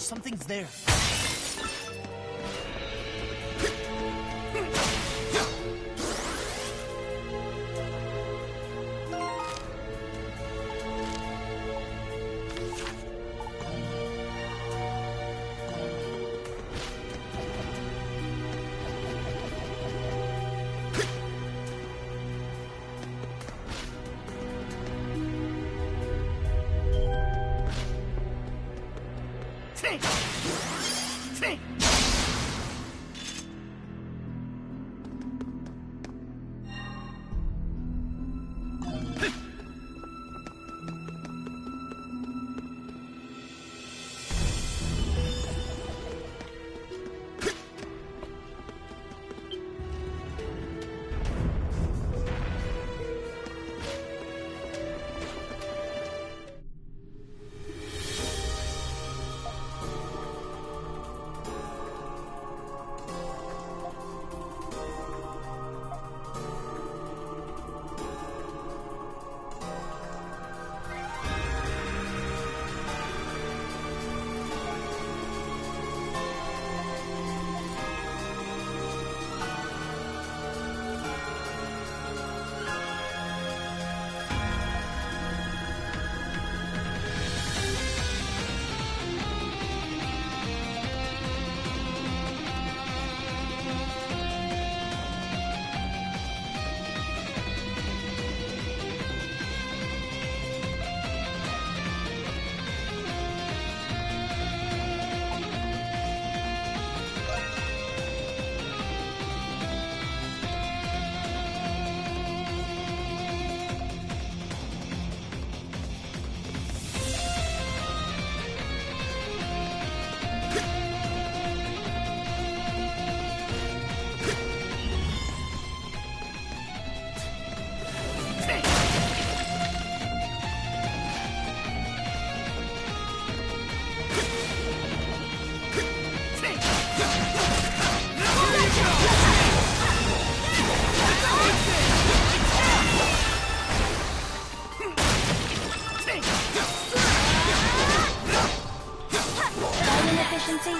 Something's there.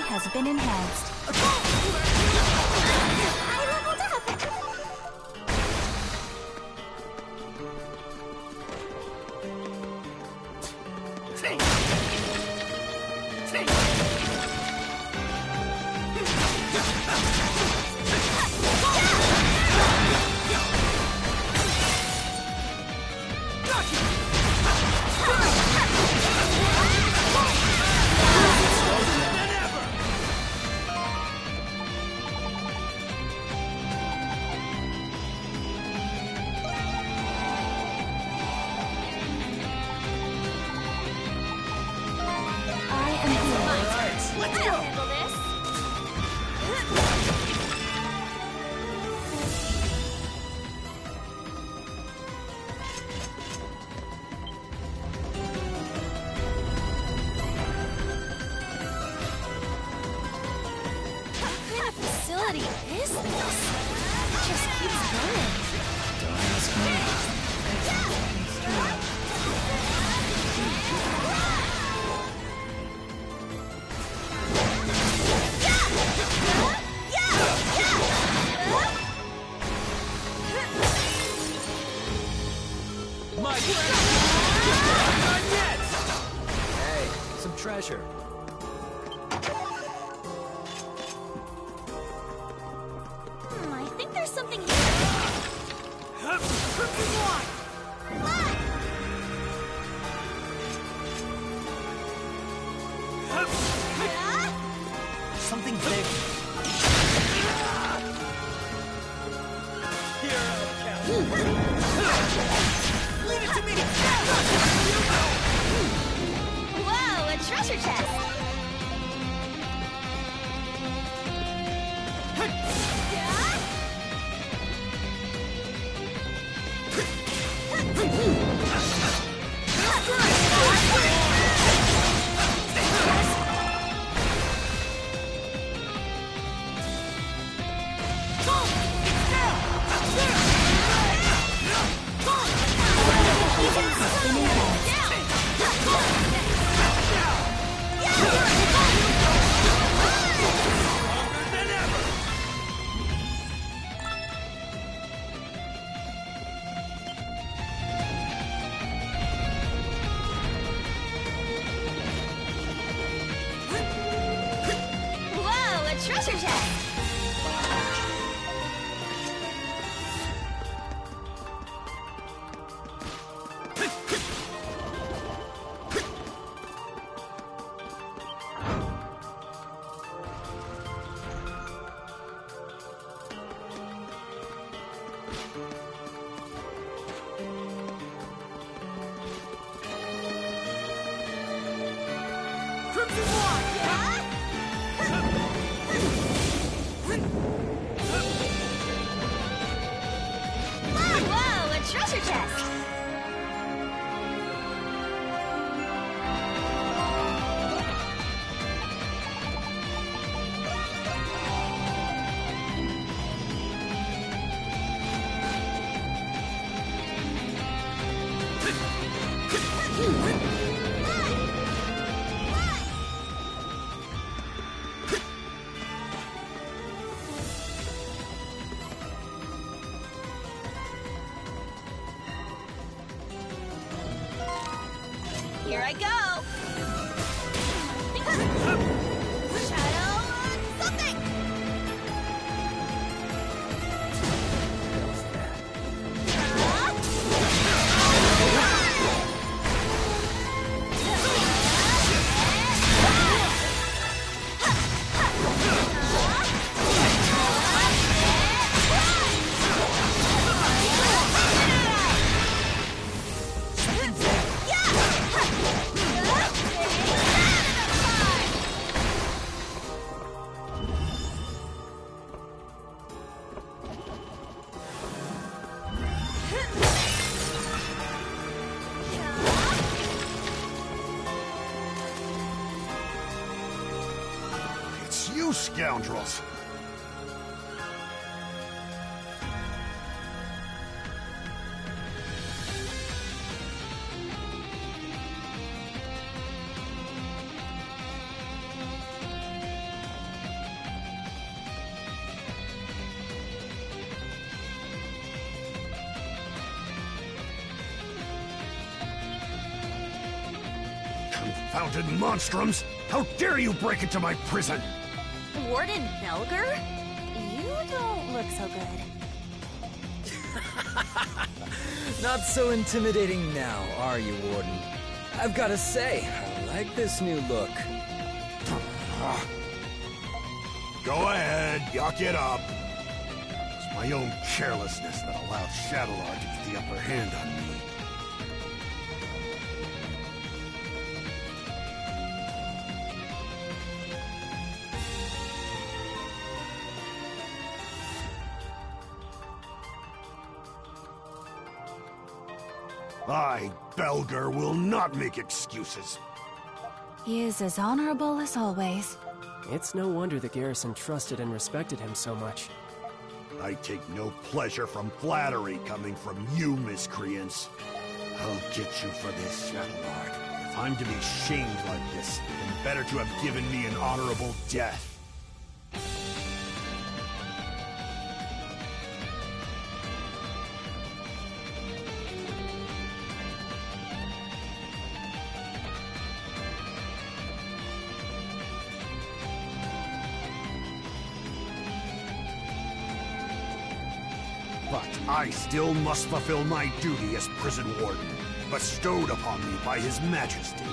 Has been enhanced. I leveled up! What is this? It just keeps going. Don't ask me. My not yet! Hey, some treasure. I think there's something here. Something big. Whoa, a treasure chest! treasure chest! Whoa, a treasure chest! Here I go! Shadow something! It's you scoundrels! Confounded monstrums! How dare you break into my prison! Warden Belger? You don't look so good. Not so intimidating now, are you, Warden? I've gotta say, I like this new look. Go ahead, yuck it up. It's my own carelessness that allowed Shadowlord to get the upper hand on me. I, Belger, will not make excuses. He is as honorable as always. It's no wonder the garrison trusted and respected him so much. I take no pleasure from flattery coming from you, miscreants. I'll get you for this, Shadowlord. If I'm to be shamed like this, then better to have given me an honorable death. But I still must fulfill my duty as prison warden, bestowed upon me by His Majesty.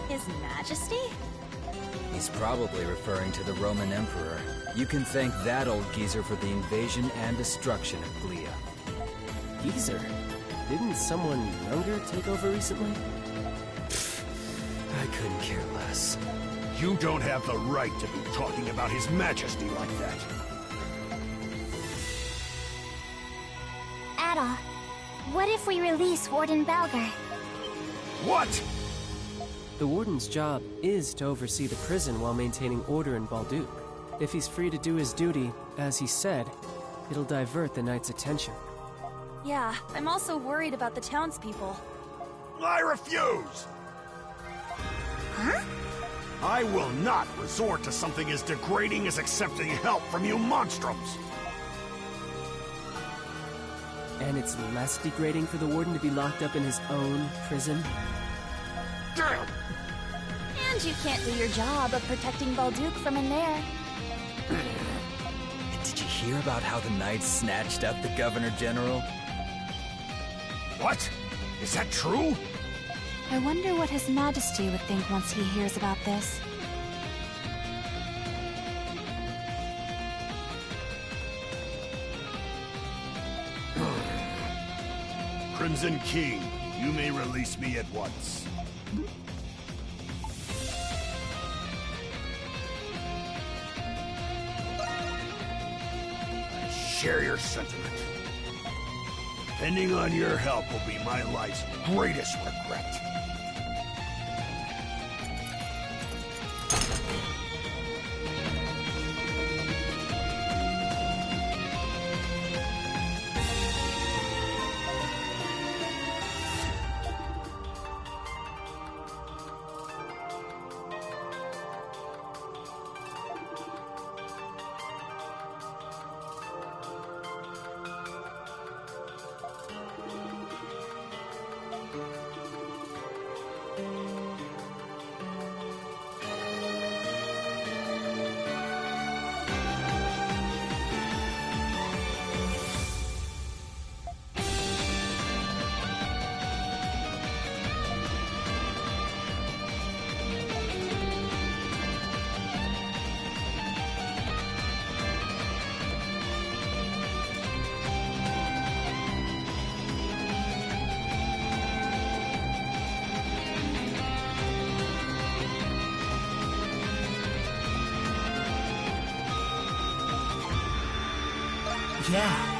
His Majesty? He's probably referring to the Roman Emperor. You can thank that old geezer for the invasion and destruction of Glia. Geezer? Didn't someone younger take over recently? I couldn't care less. You don't have the right to be talking about His Majesty like that. Ada, what if we release Warden Belger? What? The warden's job is to oversee the prison while maintaining order in Balduke. If he's free to do his duty, as he said, it'll divert the knight's attention. Yeah, I'm also worried about the townspeople. I refuse! Huh? I will not resort to something as degrading as accepting help from you monstrums! And it's less degrading for the warden to be locked up in his own prison? Damn! And you can't do your job of protecting Balduke from in there. Did you hear about how the Knights snatched up the Governor General? What? Is that true? I wonder what His Majesty would think once he hears about this. Crimson King, you may release me at once. I share your sentiment. Depending on your help will be my life's greatest regret. Yeah.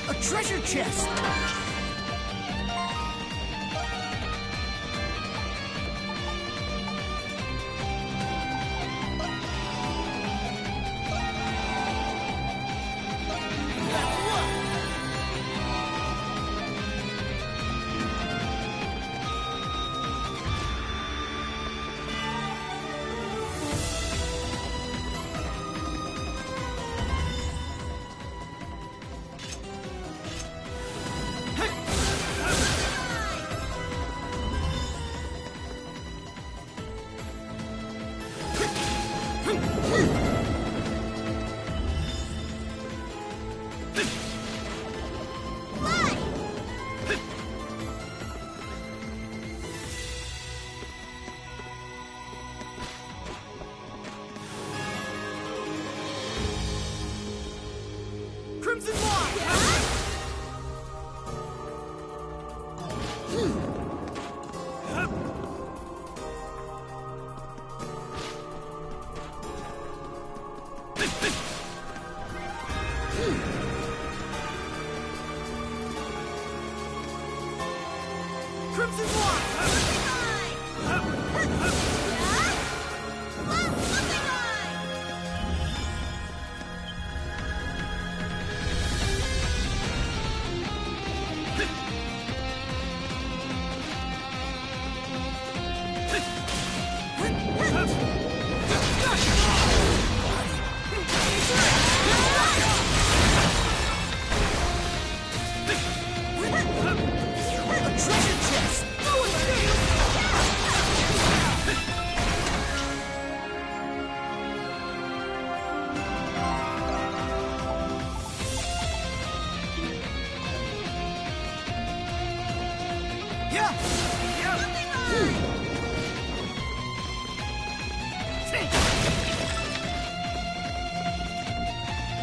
A treasure chest! Crimson Lock!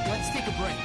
Let's take a break.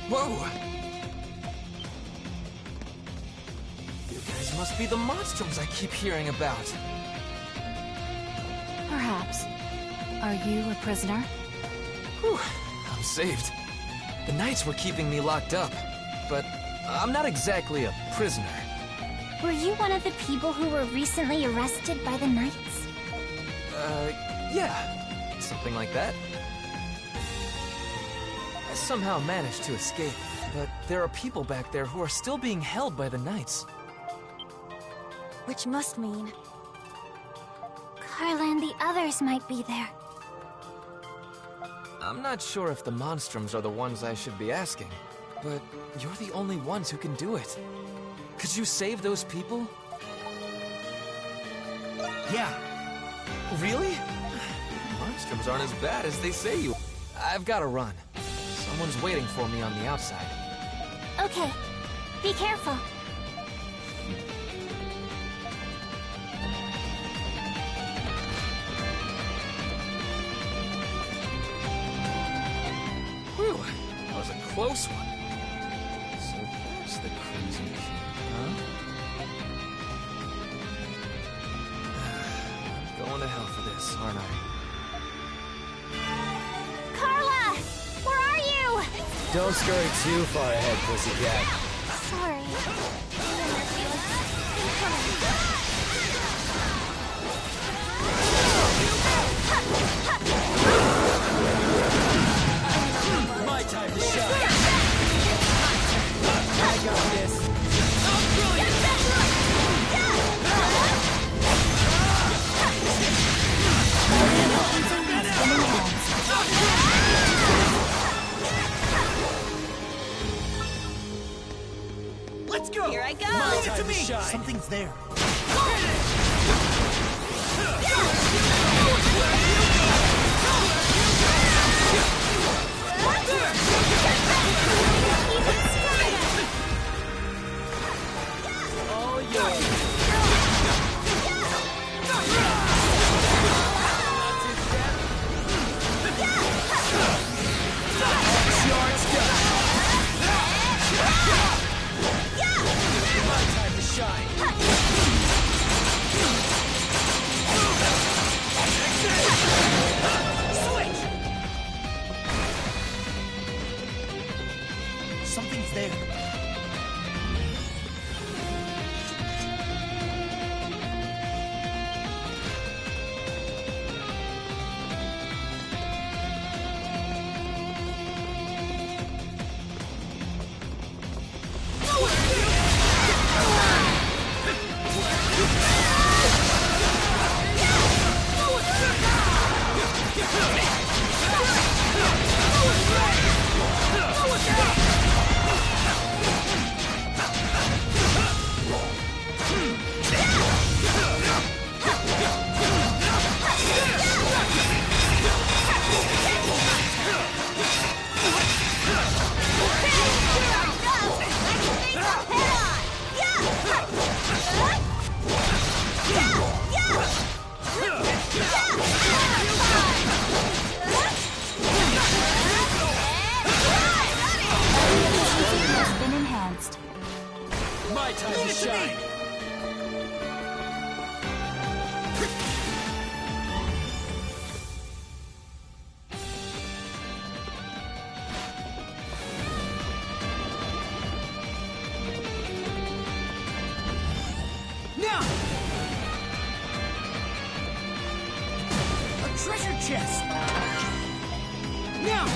Whoa! You guys must be the Monstroms I keep hearing about. Perhaps. Are you a prisoner? Whew, I'm saved. The Knights were keeping me locked up, but I'm not exactly a prisoner. Were you one of the people who were recently arrested by the Knights? Yeah. Something like that. I somehow managed to escape, but there are people back there who are still being held by the Knights. Which must mean Carla and the others might be there. I'm not sure if the Monstroms are the ones I should be asking, but you're the only ones who can do it. Could you save those people? Yeah. Really? Monstroms aren't as bad as they say you. I've got to run. Someone's waiting for me on the outside. Okay, be careful. Whew, that was a close one. So there's the Crimson King, huh? I'm going to hell for this, aren't I? Carla! Where are you? Don't scurry too far ahead, pussycat. Sorry. Let's go! Here I go! Leave it to me! Something's there. All yours. Something's there. Has been enhanced. My time to shine. Now! A treasure chest! Now!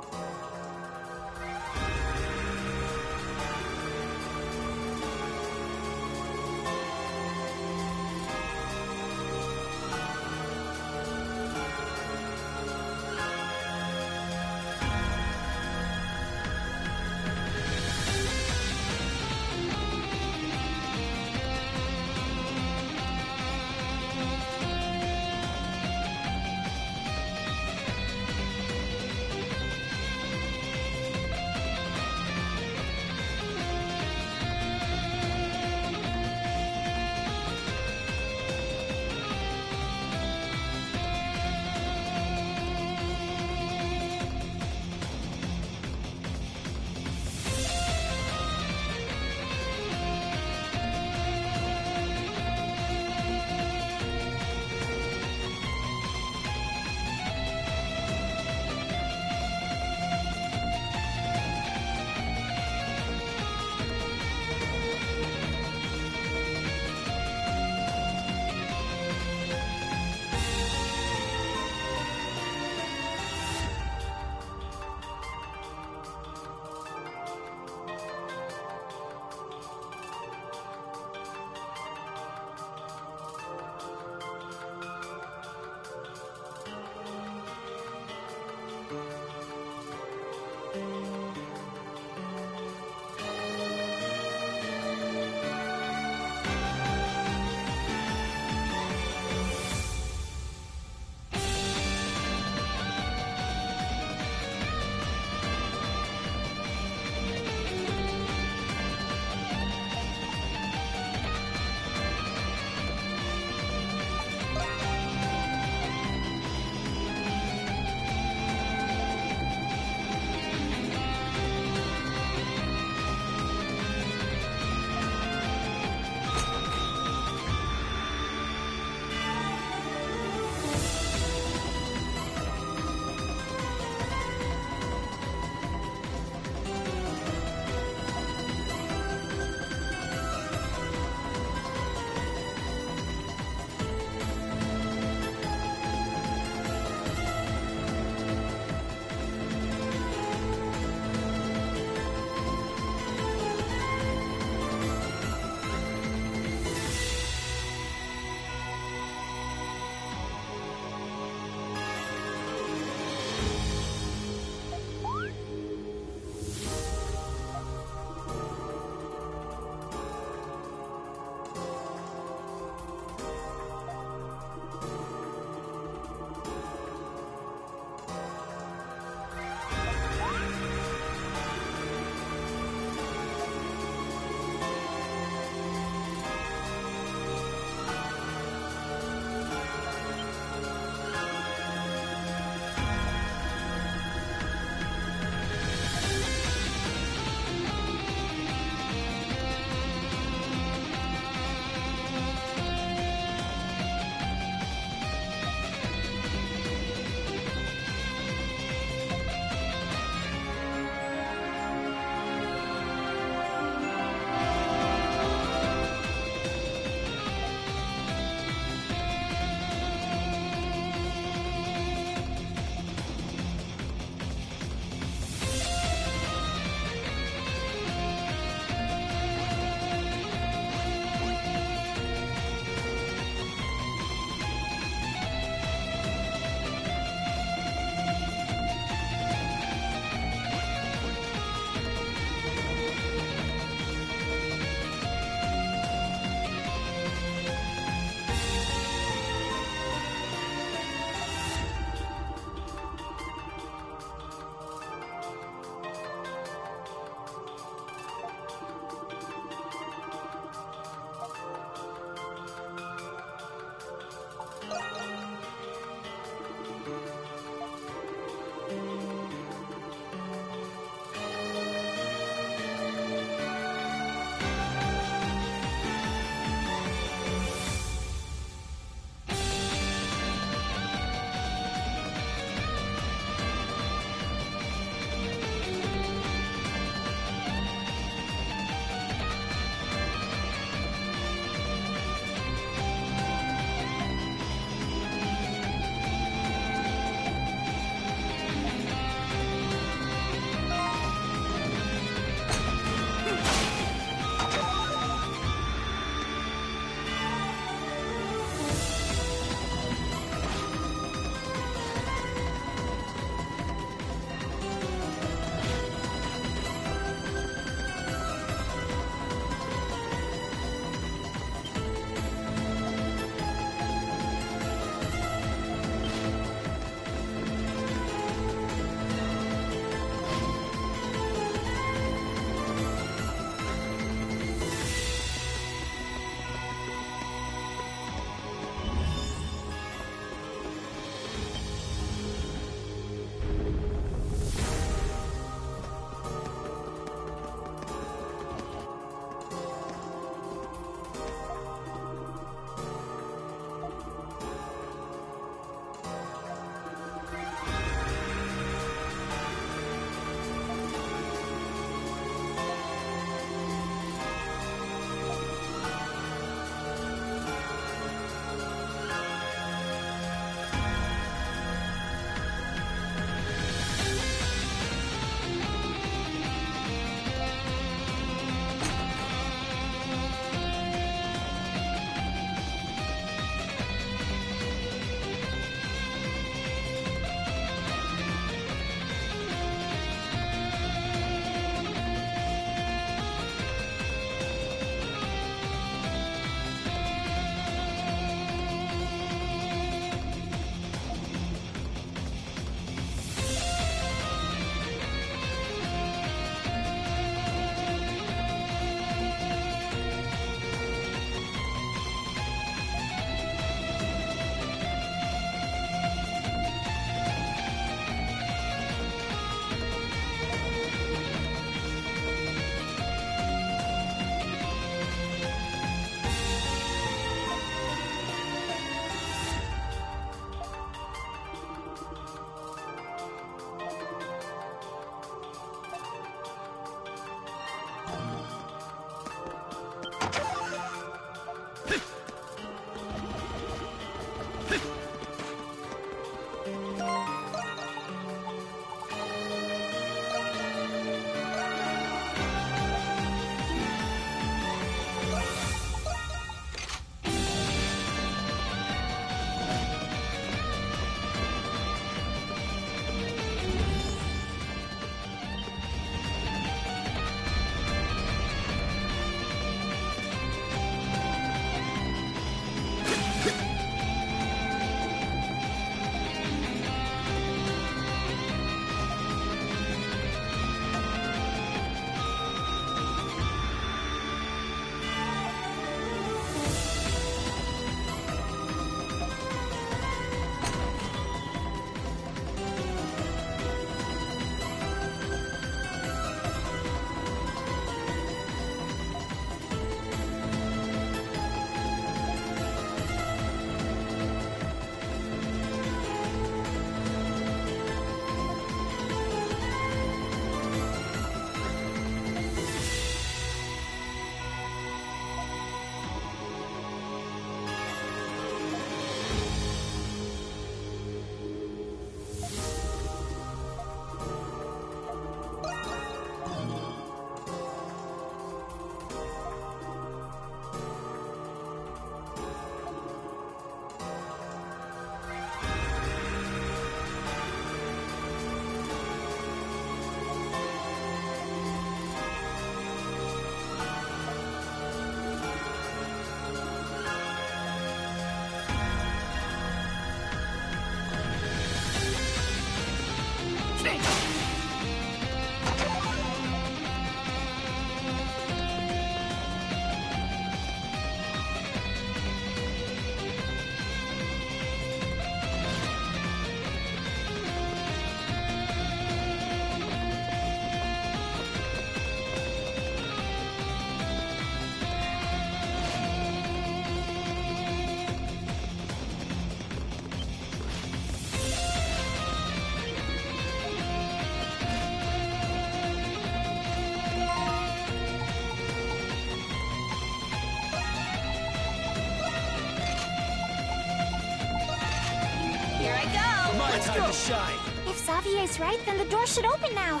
my time to shine. If Xavier's right, then the door should open now.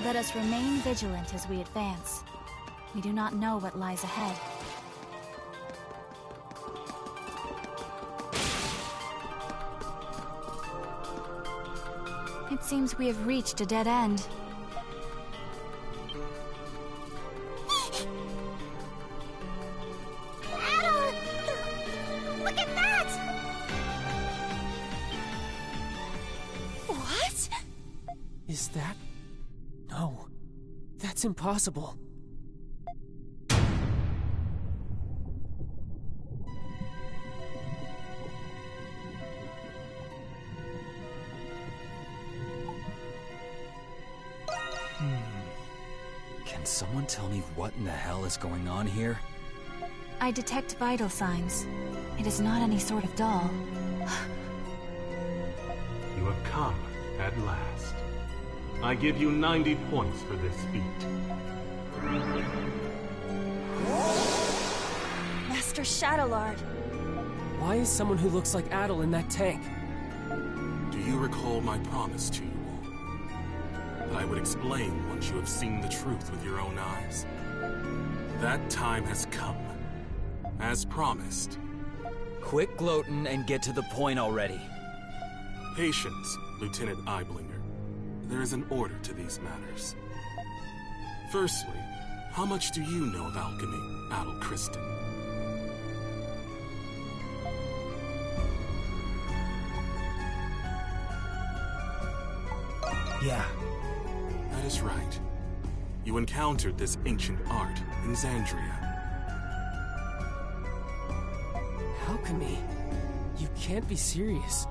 Let us remain vigilant as we advance. We do not know what lies ahead. It seems we have reached a dead end. Adol! Look at that! What? Is that... No. That's impossible. Can someone tell me what in the hell is going on here? I detect vital signs. It is not any sort of doll. You have come at last. I give you 90 points for this feat. Master Shadowlord. Why is someone who looks like Adol in that tank? Do you recall my promise to you all? That I would explain once you have seen the truth with your own eyes. That time has come. As promised. Quit gloating and get to the point already. Patience, Lieutenant Eiblinger. There is an order to these matters. Firstly, how much do you know of alchemy, Adol Kristen? Yeah. That is right. You encountered this ancient art in Xandria. Alchemy? You can't be serious.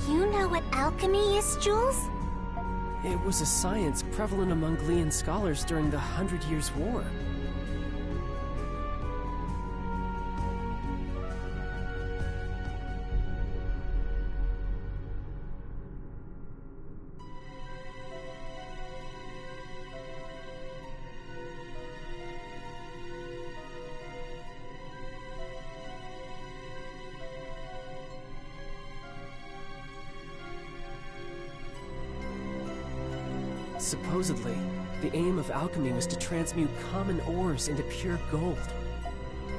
You know what alchemy is, Jules? It was a science prevalent among Glean scholars during the 100 Years' War. Supposedly, the aim of alchemy was to transmute common ores into pure gold.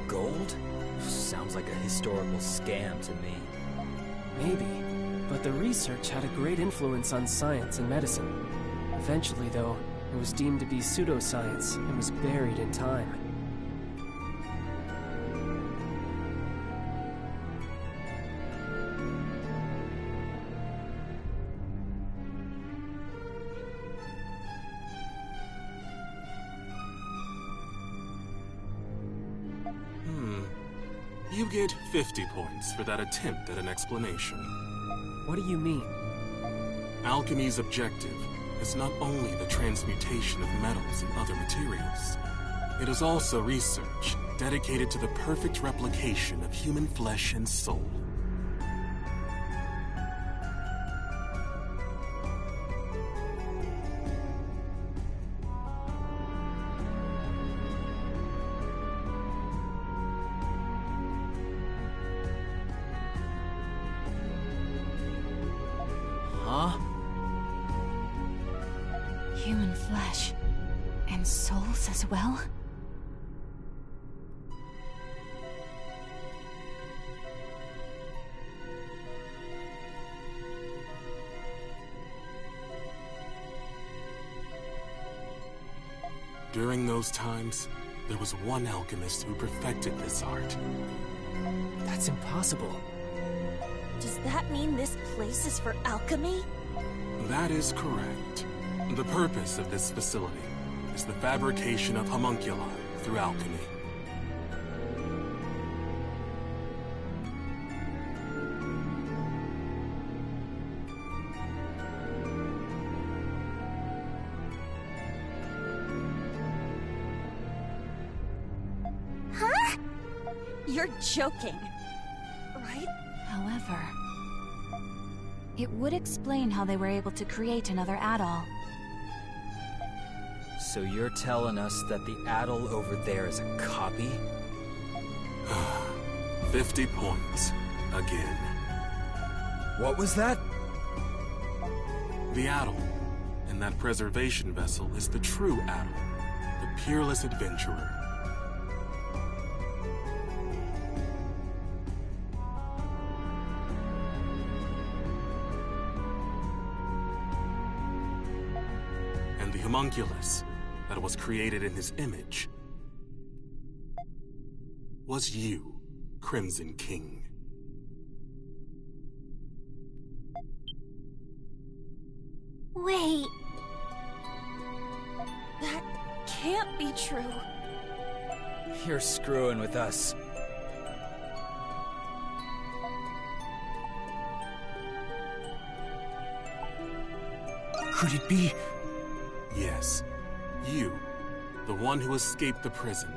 Gold? Sounds like a historical scam to me. Maybe, but the research had a great influence on science and medicine. Eventually, though, it was deemed to be pseudoscience and was buried in time. You get 50 points for that attempt at an explanation. What do you mean? Alchemy's objective is not only the transmutation of metals and other materials. It is also research dedicated to the perfect replication of human flesh and soul. Human flesh. And souls as well? During those times, there was one alchemist who perfected this art. That's impossible. Does that mean this place is for alchemy? That is correct. The purpose of this facility is the fabrication of homunculi through alchemy. Huh? You're joking, right? However, it would explain how they were able to create another Adol. So you're telling us that the Adel over there is a copy? 50 points. Again. What was that? The Adel, and that preservation vessel is the true Adel, the peerless adventurer. And the homunculus that was created in his image was you, Crimson King. Wait. That can't be true. You're screwing with us. Could it be? Yes, you, the one who escaped the prison,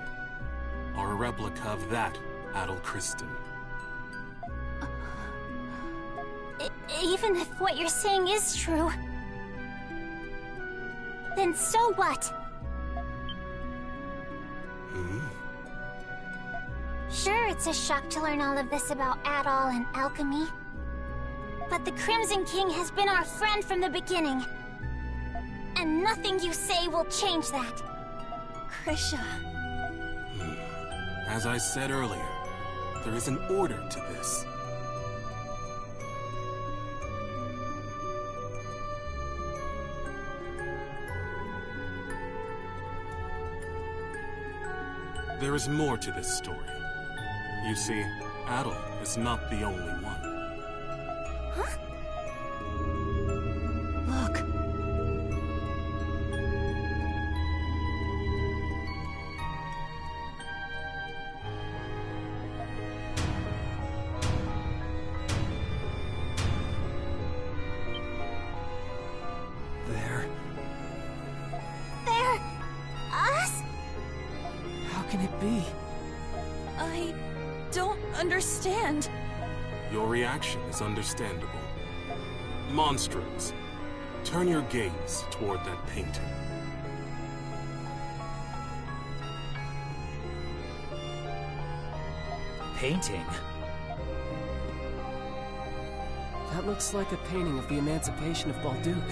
are a replica of that Adel Kristen. Even if what you're saying is true, then so what? Sure, it's a shock to learn all of this about Adol and alchemy. But the Crimson King has been our friend from the beginning. And nothing you say will change that. Krisha. As I said earlier, there is an order to this. There is more to this story. You see, Adel is not the only one. Huh? Look. They're... us? How can it be? I don't understand. Your reaction is understandable. Monstrums, turn your gaze toward that painting. Painting? That looks like a painting of the emancipation of Balduc.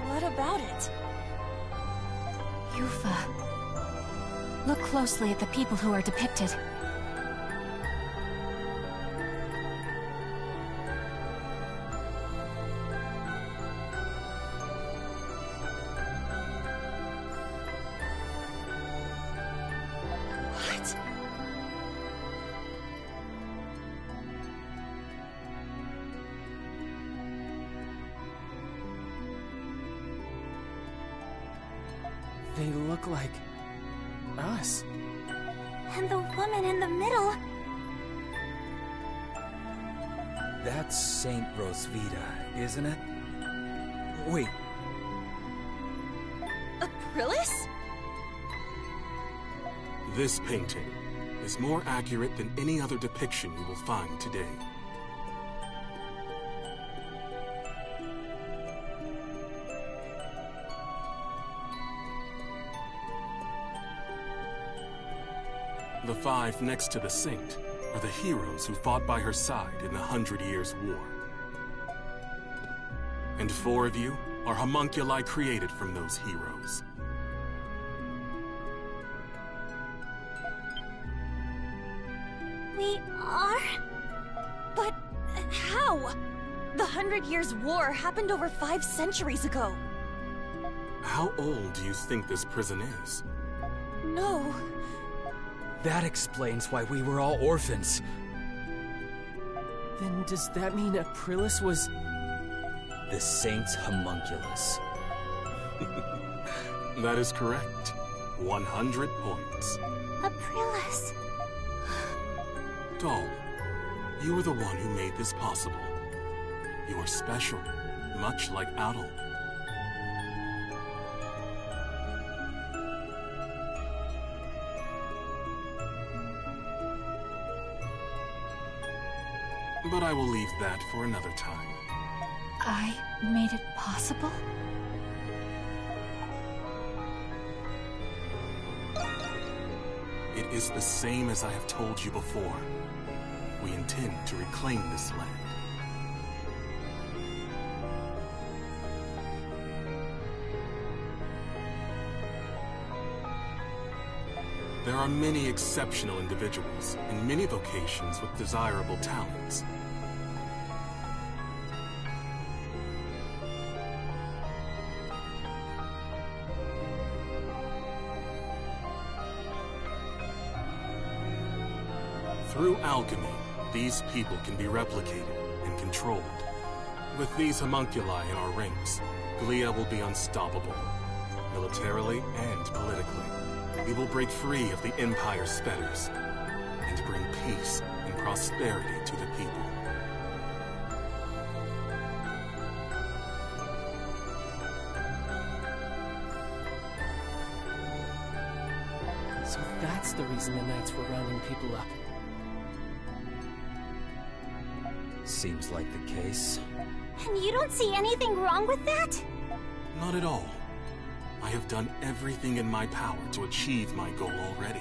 What about it? Yufa. Look closely at the people who are depicted. What? They look like... us. And the woman in the middle... That's Saint Rosvita, isn't it? Wait, Aprilis? This painting is more accurate than any other depiction you will find today. The five next to the saint are the heroes who fought by her side in the 100 Years' War. And 4 of you are homunculi created from those heroes. We are? But how? The 100 Years' War happened over 5 centuries ago. How old do you think this prison is? No. that explains why we were all orphans. Then does that mean Aprilis was... The Saint's homunculus. That is correct. 100 points. Aprilis. Doll, you are the one who made this possible. You are special, much like Adel. But I will leave that for another time. I made it possible? It is the same as I have told you before. We intend to reclaim this land. There are many exceptional individuals in many vocations with desirable talents. Through alchemy, these people can be replicated and controlled. With these homunculi in our ranks, Glia will be unstoppable, militarily and politically. We will break free of the Empire's fetters and bring peace and prosperity to the people. So that's the reason the Knights were rounding people up. Seems like the case. And you don't see anything wrong with that? Not at all. I have done everything in my power to achieve my goal already.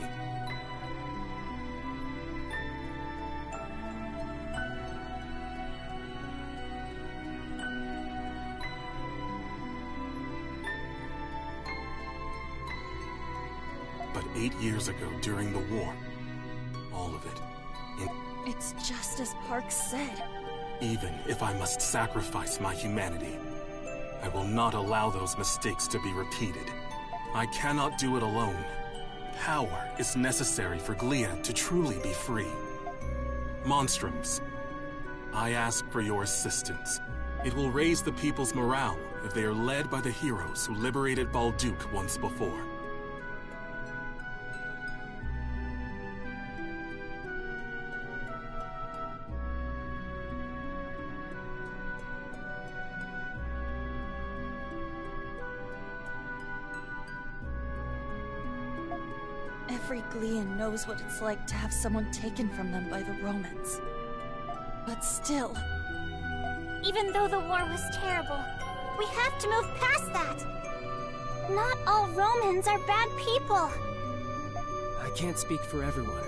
But 8 years ago, during the war, all of it, It's just as Park said. even if I must sacrifice my humanity, I will not allow those mistakes to be repeated. I cannot do it alone. Power is necessary for Glia to truly be free. Monstroms, I ask for your assistance. It will raise the people's morale if they are led by the heroes who liberated Balduke once before. Every Glean knows what it's like to have someone taken from them by the Romans. But still... Even though the war was terrible, we have to move past that. Not all Romans are bad people. I can't speak for everyone.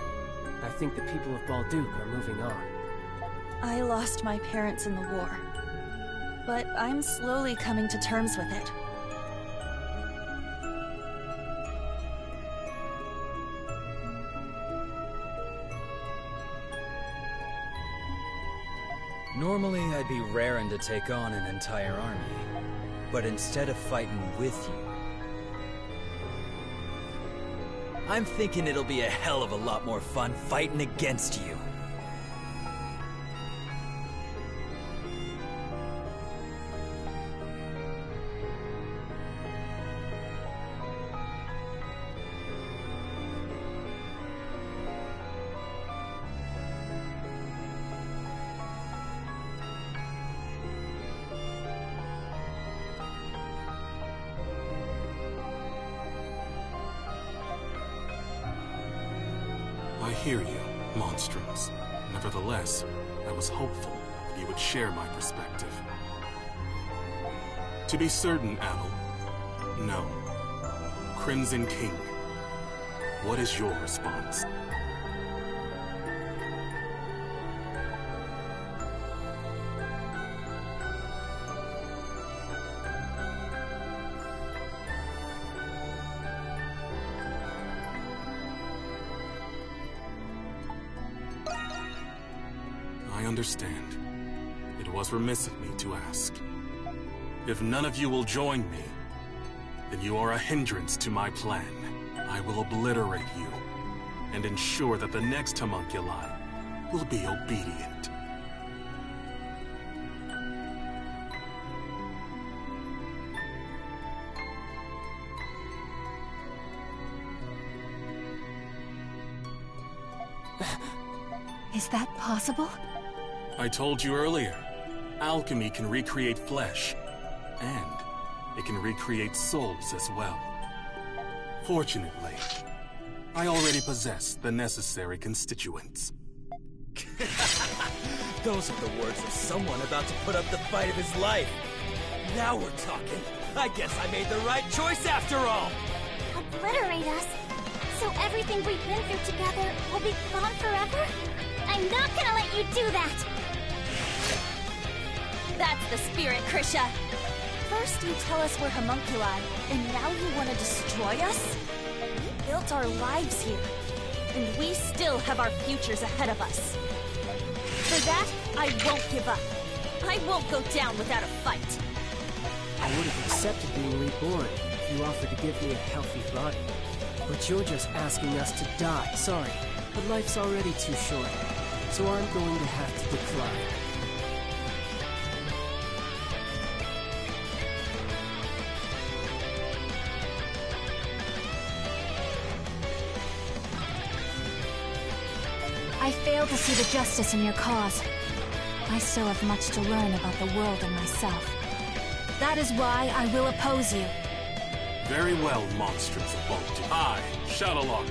I think the people of Balduke are moving on. I lost my parents in the war. But I'm slowly coming to terms with it. Normally, I'd be raring to take on an entire army. But instead of fighting with you, I'm thinking it'll be a hell of a lot more fun fighting against you. I hear you, Monstroms. Nevertheless, I was hopeful that you would share my perspective. To be certain, Adel, no. Crimson King, what is your response? I understand. It was remiss of me to ask. If none of you will join me, then you are a hindrance to my plan. I will obliterate you, and ensure that the next homunculi will be obedient. Is that possible? I told you earlier, alchemy can recreate flesh, and it can recreate souls as well. Fortunately, I already possess the necessary constituents. Those are the words of someone about to put up the fight of his life. Now we're talking. I guess I made the right choice after all. Obliterate us? So everything we've been through together will be gone forever? I'm not gonna let you do that! That's the spirit, Krisha. First you tell us we're homunculi, and now you want to destroy us? We built our lives here, and we still have our futures ahead of us. For that, I won't give up. I won't go down without a fight. I would have accepted being reborn if you offered to give me a healthy body. But you're just asking us to die. Sorry, but life's already too short, so I'm going to have to decline. I fail to see the justice in your cause. I still have much to learn about the world and myself. That is why I will oppose you. Very well, monsters of Baldur. I, Shadowlord,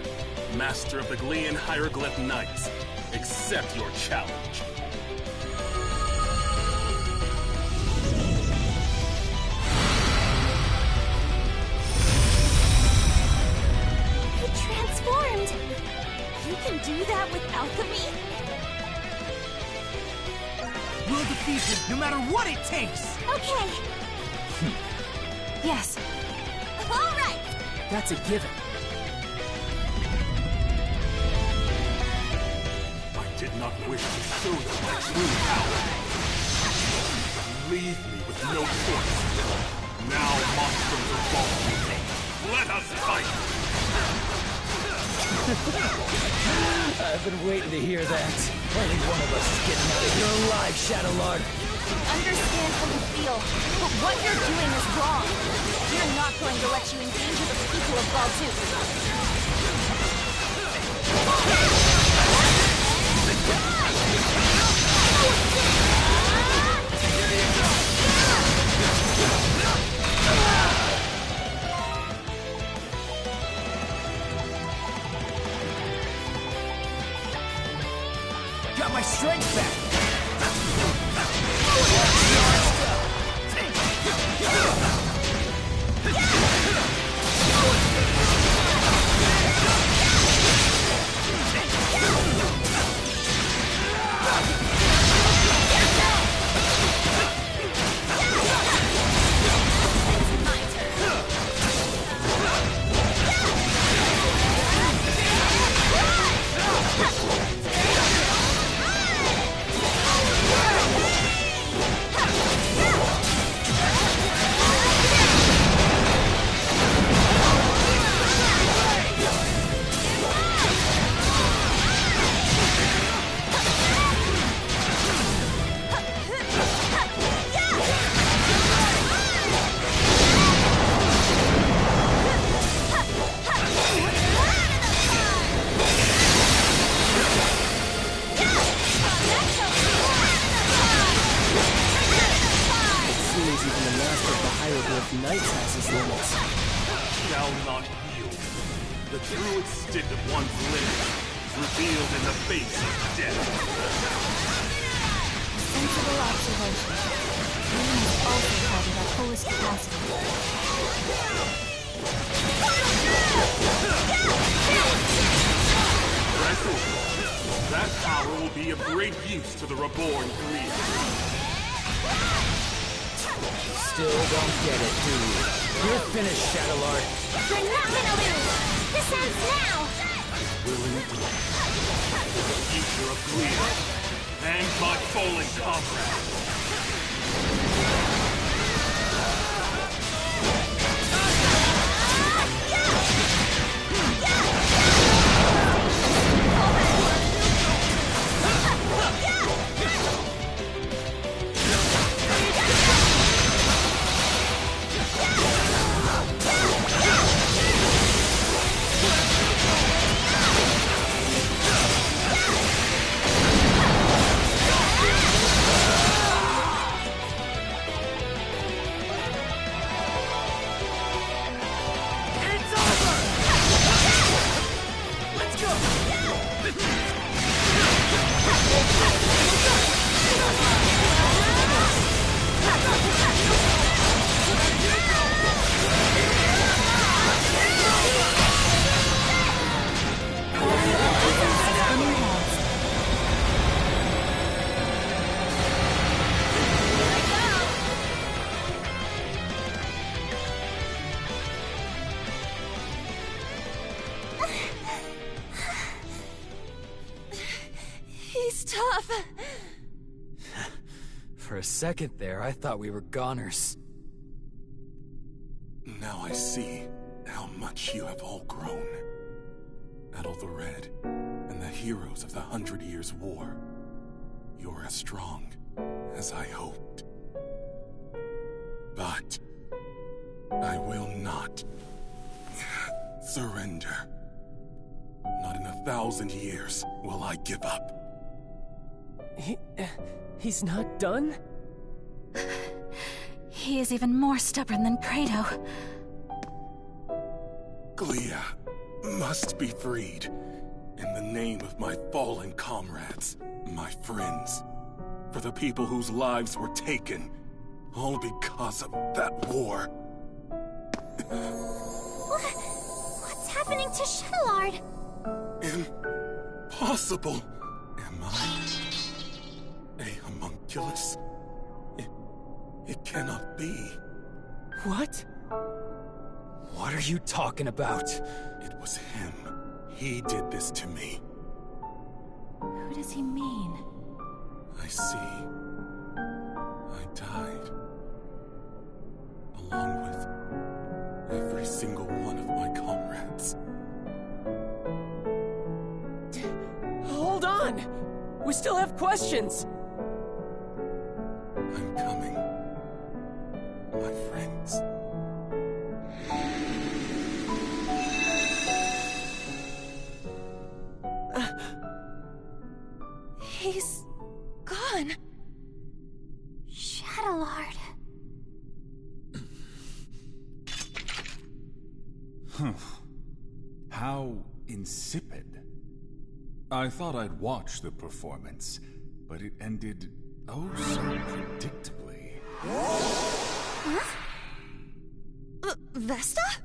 master of the Glean Hieroglyph Knights, accept your challenge. You transformed! You can do that with alchemy? We'll defeat him no matter what it takes! Okay, Yes, All right! That's a given. I did not wish to show them my true power. Leave me with no choice. Now, monsters of Baldur, let us fight! I've been waiting to hear that. Only one of us is getting out of here alive, Shadowlord. I understand how you feel, but what you're doing is wrong. We're not going to let you endanger the people of Baldur. Got my strength back! Knights has his limits. Shall not yield. The true extent of one's limits is revealed in the face of death. Sensible observation. Being is also held at our fullest capacity. Wrestle. That power will be of great use to the reborn Glean. Still don't get it, do you? You're finished, Shadowlord. you're not gonna lose! This ends now! Willing to the future of Glean and my fallen comrade. He's tough. For a second there, I thought we were goners. Now I see how much you have all grown. Adol the Red, and the heroes of the 100 Years' War. You're as strong as I hoped. But I will not surrender. Not in 1,000 years will I give up. He's not done? He is even more stubborn than Credo. Glia must be freed in the name of my fallen comrades, my friends, for the people whose lives were taken, all because of that war. What's happening to Shadowlord? Impossible! Am I a homunculus? It cannot be. What? What are you talking about? It was him. He did this to me. Who does he mean? I see. I died. Along with every single one of my comrades. Hold on! We still have questions! I'm coming. My friends. He's gone. Shadowlord. How insipid. I thought I'd watch the performance, but it ended oh so predictably. Huh? Vesta?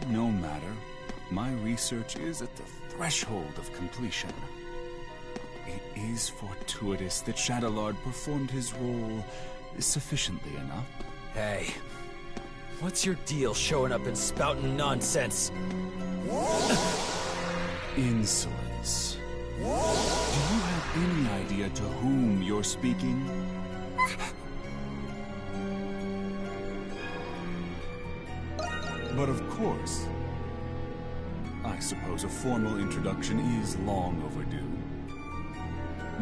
No matter. My research is at the threshold of completion. It is fortuitous that Shadowlord performed his role sufficiently enough. Hey, what's your deal showing up and spouting nonsense? Insolence. Do you have any idea to whom you're speaking? But of course, I suppose a formal introduction is long overdue.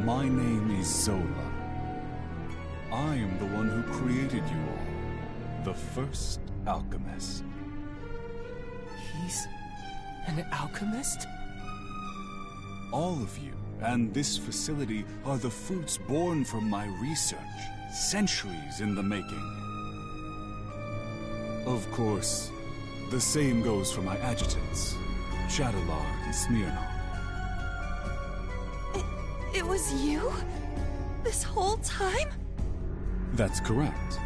My name is Zola. I am the one who created you all, the first alchemist. He's an alchemist? All of you and this facility are the fruits born from my research, centuries in the making. Of course, the same goes for my adjutants, Shadowlord and Smirnoff. It was you? This whole time? That's correct.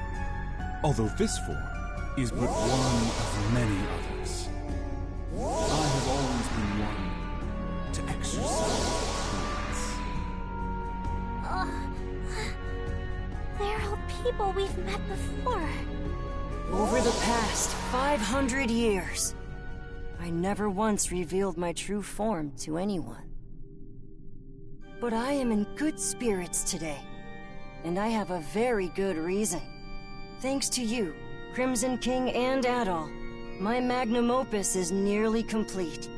Although this form is but one of many others. I have always been one to exercise influence. They're all people we've met before. Over the past 500 years, I never once revealed my true form to anyone. But I am in good spirits today, and I have a very good reason. Thanks to you, Crimson King and Adol, my magnum opus is nearly complete.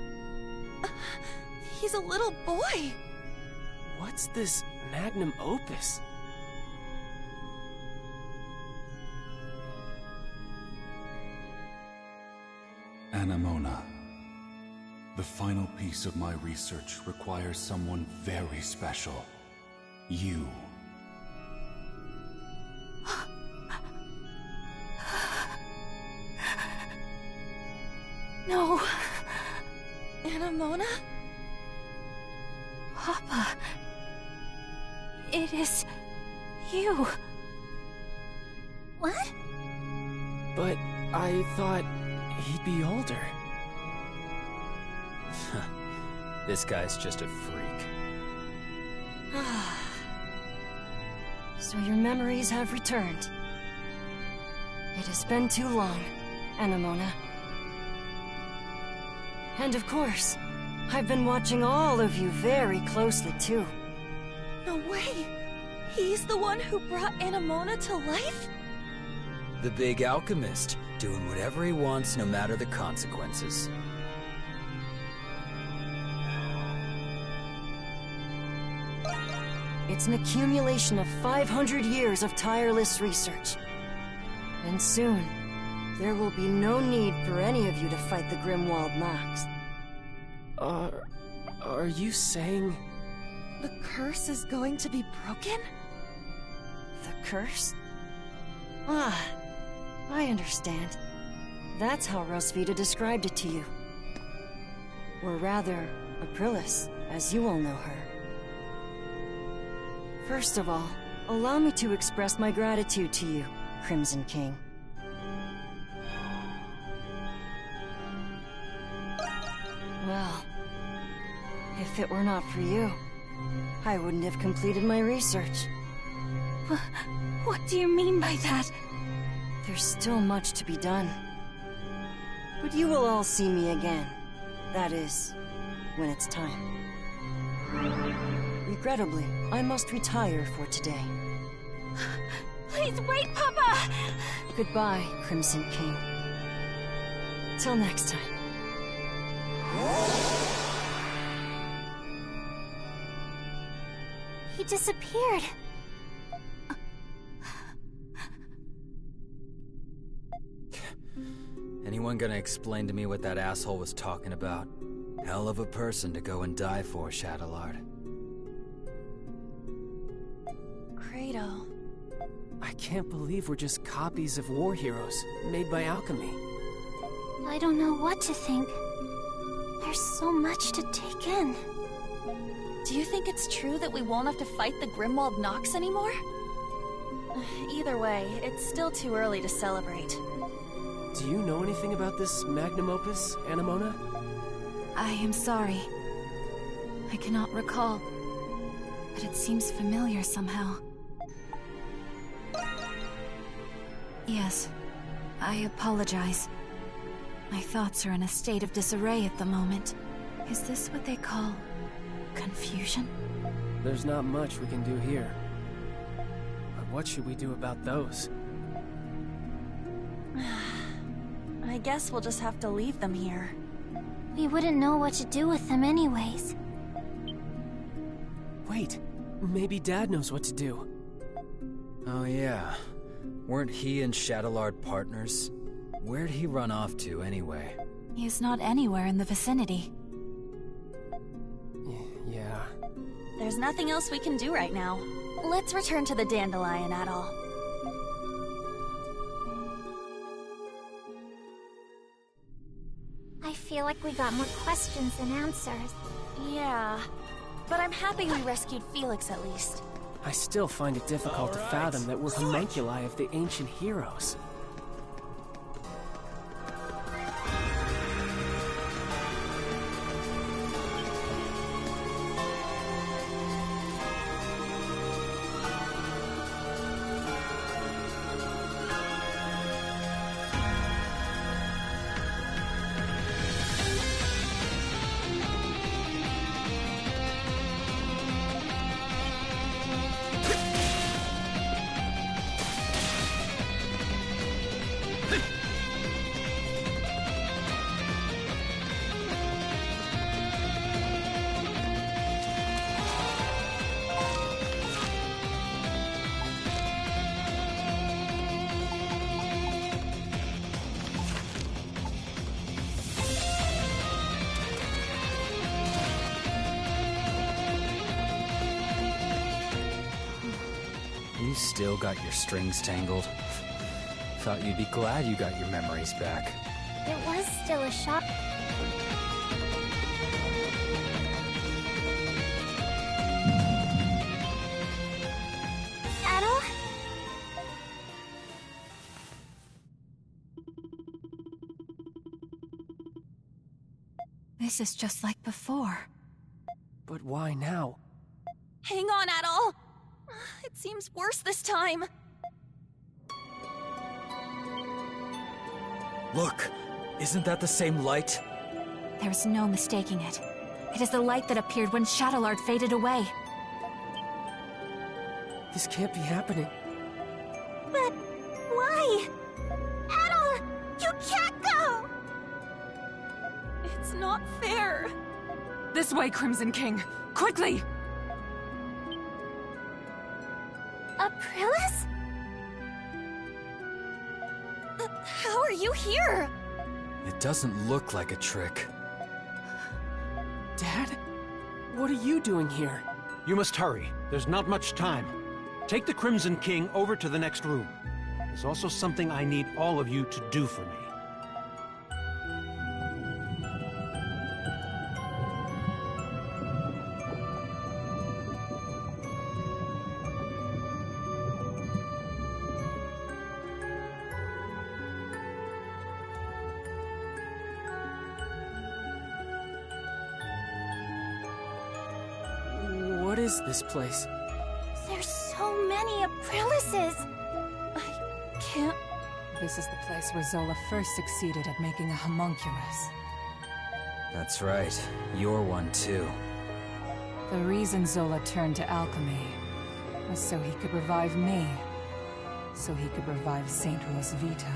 He's a little boy. What's this magnum opus? Anemona. The final piece of my research requires someone very special. You. No. Anemona? Papa. It is you. What? But I thought he'd be older. This guy's just a freak. So your memories have returned. It has been too long, Anemona. And of course, I've been watching all of you very closely, too. No way! He's the one who brought Anemona to life? The big alchemist, doing whatever he wants no matter the consequences. It's an accumulation of 500 years of tireless research. And soon, there will be no need for any of you to fight the Grimwald Nox. Are you saying... The curse is going to be broken? The curse? Ah, I understand. That's how Rosvita described it to you. Or rather, Aprilis, as you all know her. First of all, allow me to express my gratitude to you, Crimson King. Well, if it were not for you, I wouldn't have completed my research. What do you mean by that? There's still much to be done. But you will all see me again. That is, when it's time. Regrettably, I must retire for today. Please wait, Papa! Goodbye, Crimson King. Till next time. He disappeared. Anyone gonna explain to me what that asshole was talking about? Hell of a person to go and die for, Shadowlord. Credo. I can't believe we're just copies of war heroes, made by alchemy. I don't know what to think. There's so much to take in. Do you think it's true that we won't have to fight the Grimwald Nox anymore? Either way, it's still too early to celebrate. Do you know anything about this magnum opus, Anemona? I am sorry. I cannot recall, but it seems familiar somehow. Yes, I apologize. My thoughts are in a state of disarray at the moment. Is this what they call confusion? There's not much we can do here. But what should we do about those? I guess we'll just have to leave them here. We wouldn't know what to do with them anyways. Wait, maybe Dad knows what to do. Oh yeah. Weren't he and Shadowlord partners? Where'd he run off to anyway? He is not anywhere in the vicinity. Yeah. There's nothing else we can do right now. Let's return to the Dandelion, Adol. I feel like we got more questions than answers. Yeah, but I'm happy we rescued Felix at least. I still find it difficult to fathom that we're homunculi of the ancient heroes. You still got your strings tangled? Thought you'd be glad you got your memories back. It was still a shock. Adol? This is just like before. But why now? Hang on, Adol! It seems worse this time. Look! Isn't that the same light? There's no mistaking it. It is the light that appeared when Shadowlord faded away. This can't be happening. But why? Adol, you can't go! It's not fair. This way, Crimson King. Quickly! Aprilis? How are you here? It doesn't look like a trick. Dad? What are you doing here? You must hurry. There's not much time. Take the Crimson King over to the next room. There's also something I need all of you to do for me. What is this place? There's so many Aprilises. I can't... This is the place where Zola first succeeded at making a homunculus. That's right. You're one too. The reason Zola turned to alchemy was so he could revive me. So he could revive Saint Rosvita.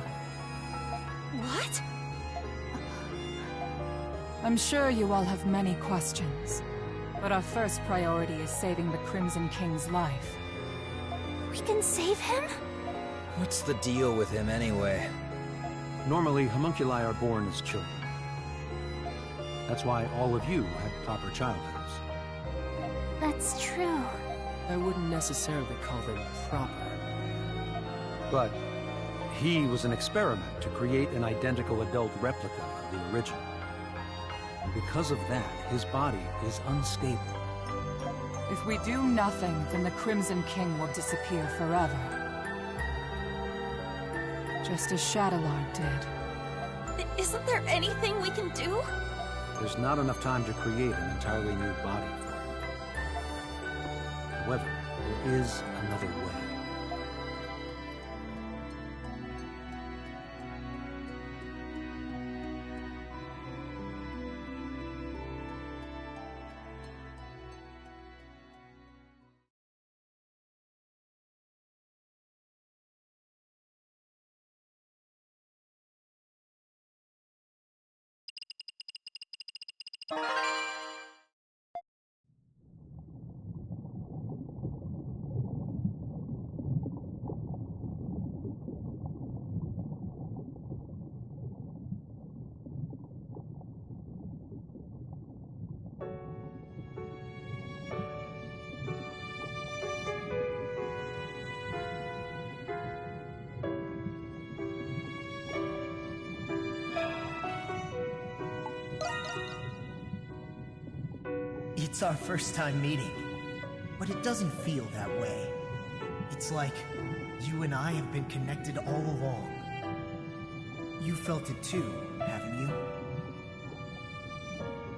What? I'm sure you all have many questions. But our first priority is saving the Crimson King's life. We can save him? What's the deal with him anyway? Normally, homunculi are born as children. That's why all of you had proper childhoods. That's true. I wouldn't necessarily call them proper. But he was an experiment to create an identical adult replica of the original. And because of that, his body is unstable. If we do nothing, then the Crimson King will disappear forever. Just as Shadowlord did. Isn't there anything we can do? There's not enough time to create an entirely new body for him. However, there is another way. It's our first time meeting, but it doesn't feel that way. It's like you and I have been connected all along. You felt it too, haven't you?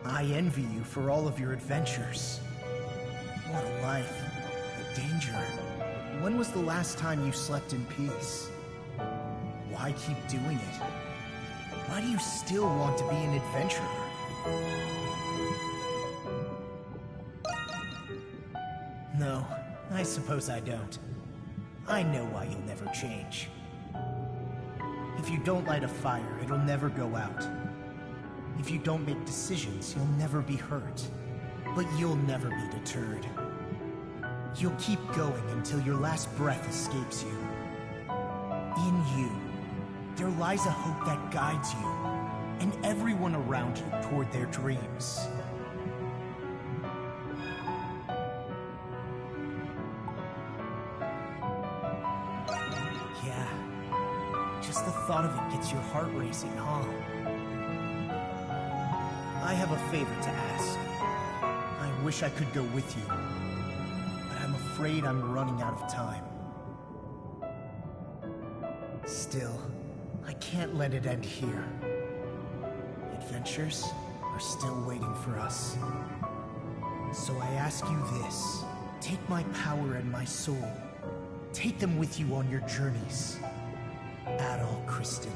I envy you for all of your adventures. What a life. The danger. When was the last time you slept in peace? Why keep doing it? Why do you still want to be an adventurer? No, I suppose I don't. I know why you'll never change. If you don't light a fire, it'll never go out. If you don't make decisions, you'll never be hurt. But you'll never be deterred. You'll keep going until your last breath escapes you. In you, there lies a hope that guides you, and everyone around you toward their dreams. Just the thought of it gets your heart racing, huh? I have a favor to ask. I wish I could go with you, but I'm afraid I'm running out of time. Still, I can't let it end here. Adventures are still waiting for us. So I ask you this. Take my power and my soul. Take them with you on your journeys. Adol Kristen.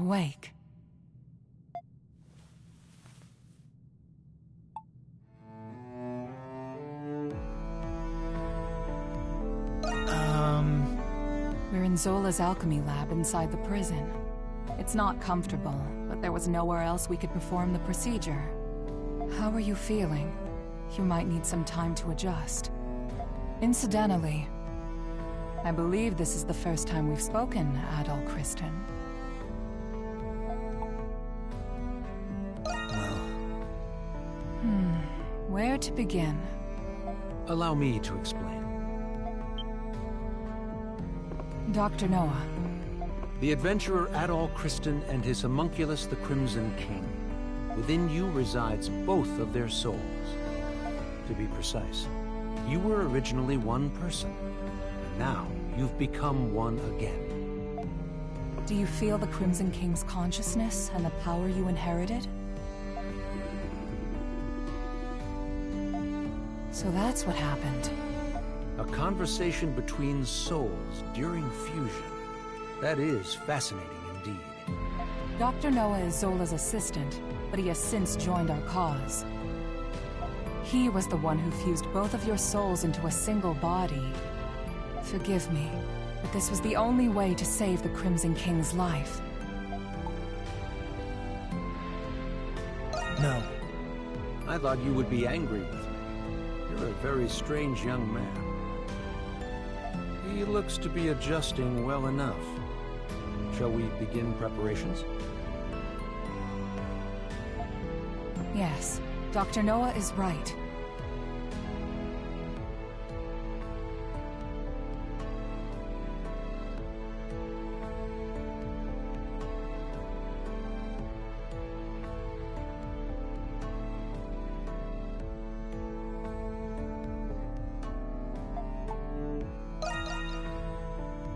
awake. We're in Zola's alchemy lab inside the prison. It's not comfortable, but there was nowhere else we could perform the procedure. How are you feeling? You might need some time to adjust. Incidentally, I believe this is the first time we've spoken, Adol Kristen. Well... Where to begin? Allow me to explain. Dr. Noah. The adventurer Adol Kristen and his homunculus, the Crimson King. Within you resides both of their souls. To be precise, you were originally one person, and now you've become one again. Do you feel the Crimson King's consciousness and the power you inherited? So that's what happened. A conversation between souls during fusion. That is fascinating indeed. Dr. Noah is Zola's assistant, but he has since joined our cause. He was the one who fused both of your souls into a single body. Forgive me, but this was the only way to save the Crimson King's life. No. I thought you would be angry with me. You're a very strange young man. He looks to be adjusting well enough. Shall we begin preparations? Yes, Dr. Noah is right.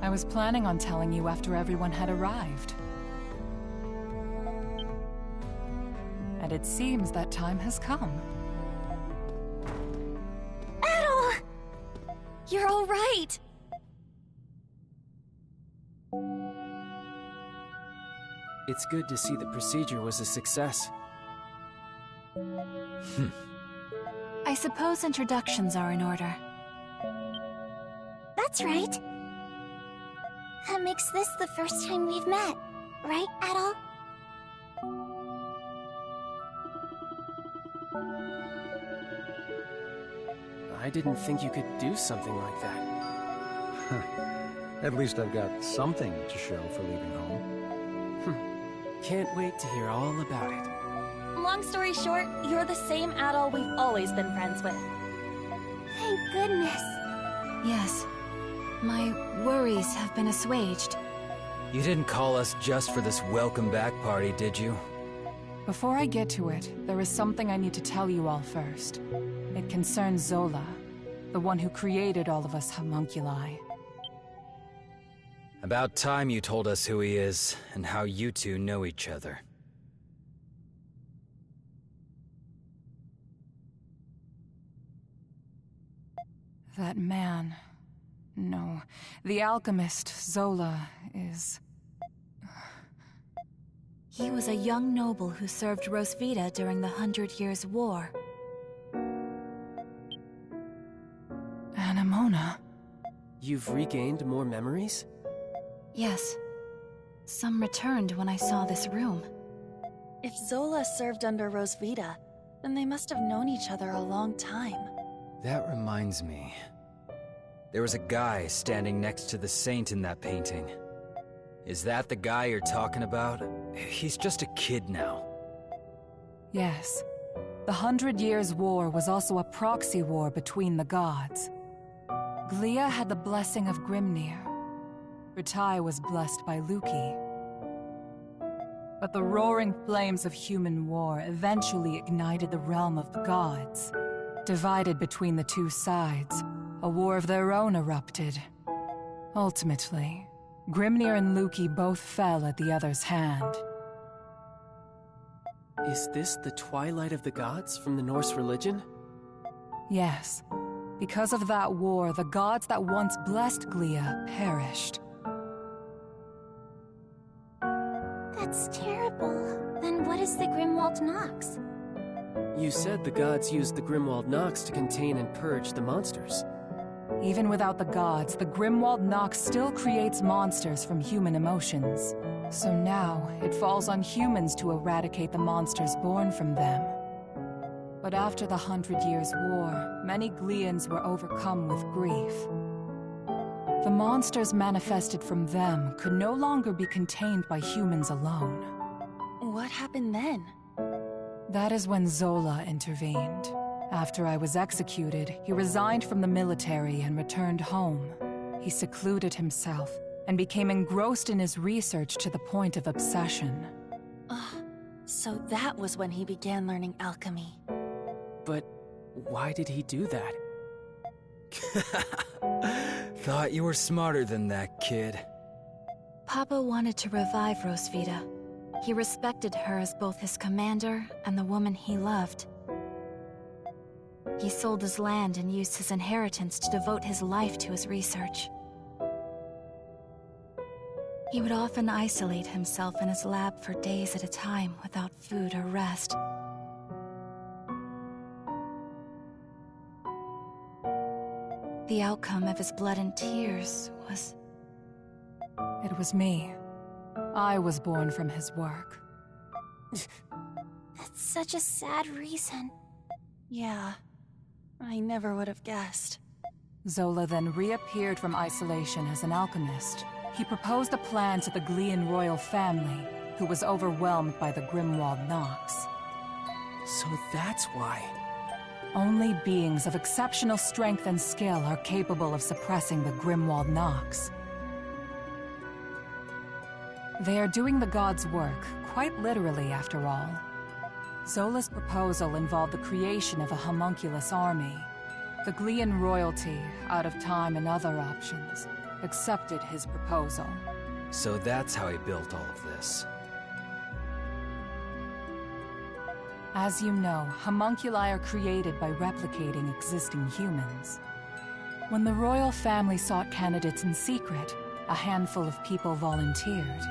I was planning on telling you after everyone had arrived. And it seems that time has come. Adol! You're all right! It's good to see the procedure was a success. I suppose introductions are in order. That's right. That makes this the first time we've met, right, Adol? I didn't think you could do something like that. At least I've got something to show for leaving home. Can't wait to hear all about it. Long story short, you're the same Adol we've always been friends with. Thank goodness. Yes. My worries have been assuaged. You didn't call us just for this welcome back party, did you? Before I get to it, there is something I need to tell you all first. It concerns Zola, the one who created all of us homunculi. About time you told us who he is, and how you two know each other. That man... No, the alchemist, Zola, is... He was a young noble who served Rosvita during the 100 Years' War. Anemona. You've regained more memories? Yes. Some returned when I saw this room. If Zola served under Rosvita, then they must have known each other a long time. That reminds me. There was a guy standing next to the saint in that painting. Is that the guy you're talking about? He's just a kid now. Yes. The 100 Years' War was also a proxy war between the gods. Glia had the blessing of Grimnir. Ritai was blessed by Luki. But the roaring flames of human war eventually ignited the realm of the gods. Divided between the two sides, a war of their own erupted. Ultimately, Grimnir and Luki both fell at the other's hand. Is this the Twilight of the Gods from the Norse religion? Yes. Because of that war, the gods that once blessed Glia perished. That That's terrible. Then what is the Grimwald Nox? You said the gods used the Grimwald Nox to contain and purge the monsters. Even without the gods, the Grimwald Nox still creates monsters from human emotions. So now, it falls on humans to eradicate the monsters born from them. But after the 100 Years' War, many Gleans were overcome with grief. The monsters manifested from them could no longer be contained by humans alone. What happened then? That is when Zola intervened. After I was executed, he resigned from the military and returned home. He secluded himself and became engrossed in his research to the point of obsession. So that was when he began learning alchemy. But why did he do that? Thought you were smarter than that, kid. Papa wanted to revive Rosvita. He respected her as both his commander and the woman he loved. He sold his land and used his inheritance to devote his life to his research. He would often isolate himself in his lab for days at a time without food or rest. The outcome of his blood and tears was... It was me. I was born from his work. That's such a sad reason. Yeah, I never would have guessed. Zola then reappeared from isolation as an alchemist. He proposed a plan to the Glean royal family, who was overwhelmed by the Grimwald Nox. So that's why. Only beings of exceptional strength and skill are capable of suppressing the Grimwald Nox. They are doing the gods' work, quite literally after all. Zola's proposal involved the creation of a homunculus army. The Glean royalty, out of time and other options, accepted his proposal. So that's how he built all of this. As you know, homunculi are created by replicating existing humans. When the royal family sought candidates in secret, a handful of people volunteered.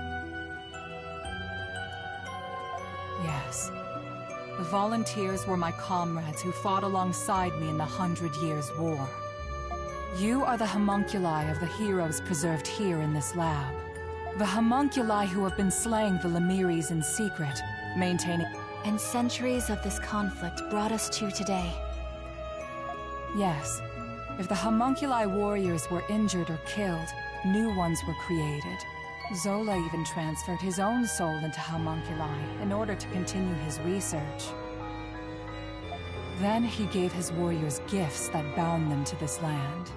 Yes. The volunteers were my comrades who fought alongside me in the 100 Years' War. You are the homunculi of the heroes preserved here in this lab. The homunculi who have been slaying the Lemiris in secret, maintaining... And centuries of this conflict brought us to today. Yes. If the homunculi warriors were injured or killed, new ones were created. Zola even transferred his own soul into homunculi in order to continue his research. Then he gave his warriors gifts that bound them to this land.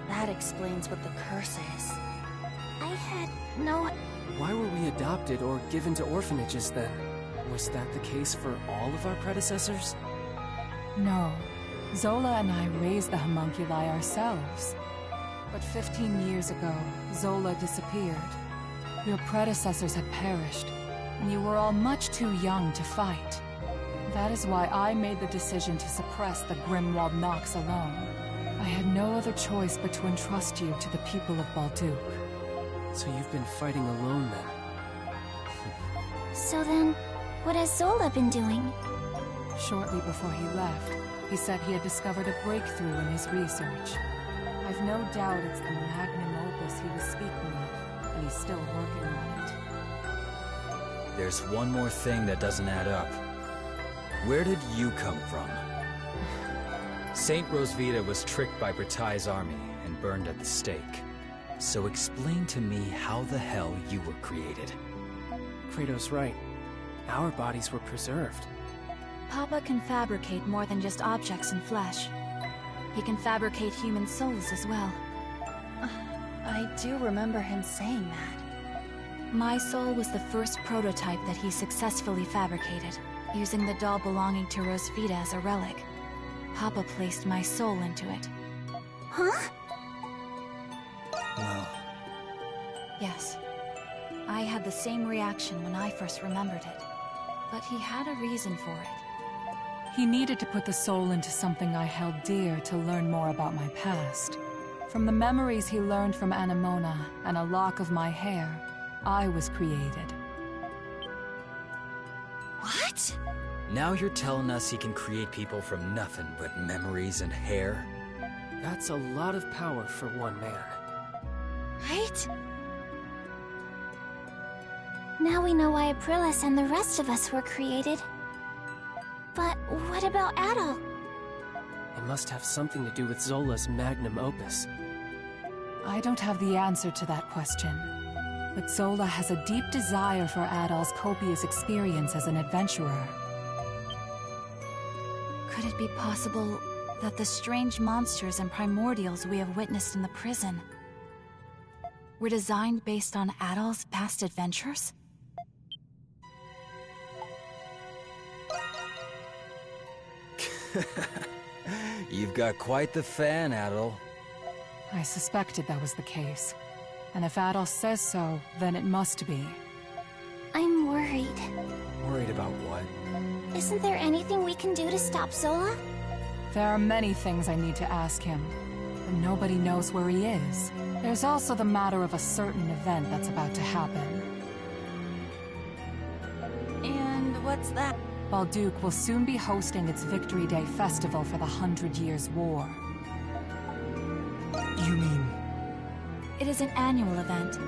That explains what the curse is. I had no... Why were we adopted or given to orphanages then? Was that the case for all of our predecessors? No. Zola and I raised the homunculi ourselves. But 15 years ago, Zola disappeared. Your predecessors had perished, and you were all much too young to fight. That is why I made the decision to suppress the Grimwald Nox alone. I had no other choice but to entrust you to the people of Balduke. So you've been fighting alone then? So then, what has Zola been doing? Shortly before he left, he said he had discovered a breakthrough in his research. I've no doubt it's the magnum opus he was speaking of, and he's still working on it. There's one more thing that doesn't add up. Where did you come from? Saint Rosvita was tricked by Bratai's army and burned at the stake. So explain to me how the hell you were created. Kratos' right. Our bodies were preserved. Papa can fabricate more than just objects and flesh. He can fabricate human souls as well. I do remember him saying that. My soul was the first prototype that he successfully fabricated, using the doll belonging to Rosvita as a relic. Papa placed my soul into it. Huh? Well... Yes. I had the same reaction when I first remembered it. But he had a reason for it. He needed to put the soul into something I held dear to learn more about my past. From the memories he learned from Anemona and a lock of my hair, I was created. Now you're telling us he can create people from nothing but memories and hair? That's a lot of power for one man. Right? Now we know why Aprilis and the rest of us were created. But what about Adol? It must have something to do with Zola's magnum opus. I don't have the answer to that question. But Zola has a deep desire for Adol's copious experience as an adventurer. Could it be possible that the strange monsters and primordials we have witnessed in the prison were designed based on Adol's past adventures? You've got quite the fan, Adol. I suspected that was the case. And if Adol says so, then it must be. I'm worried. Worried about what? Isn't there anything we can do to stop Zola? There are many things I need to ask him, and nobody knows where he is. There's also the matter of a certain event that's about to happen. And what's that? Balduke will soon be hosting its Victory Day festival for the 100 Years' War. You mean... It is an annual event.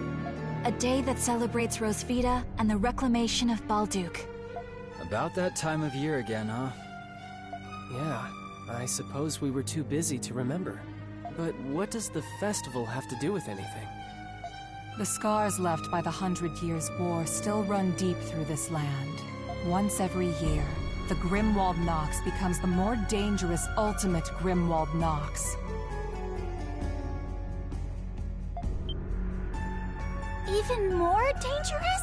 A day that celebrates Rosvita and the reclamation of Balduke. About that time of year again, huh? Yeah, I suppose we were too busy to remember. But what does the festival have to do with anything? The scars left by the 100 Years' War still run deep through this land. Once every year, the Grimwald Nox becomes the more dangerous ultimate Grimwald Nox. Even more dangerous?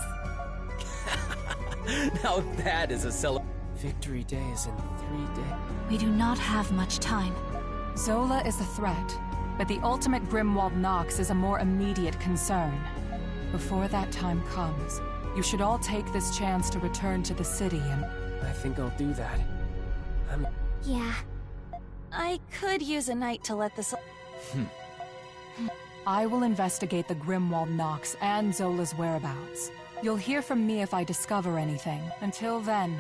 Now that is a celebration. Victory Day is in 3 days. We do not have much time. Zola is a threat, but the ultimate Grimwald Nox is a more immediate concern. Before that time comes, you should all take this chance to return to the city and... I think I'll do that. Yeah. I could use a night to let this... I will investigate the Grimwald Nox and Zola's whereabouts. You'll hear from me if I discover anything. Until then...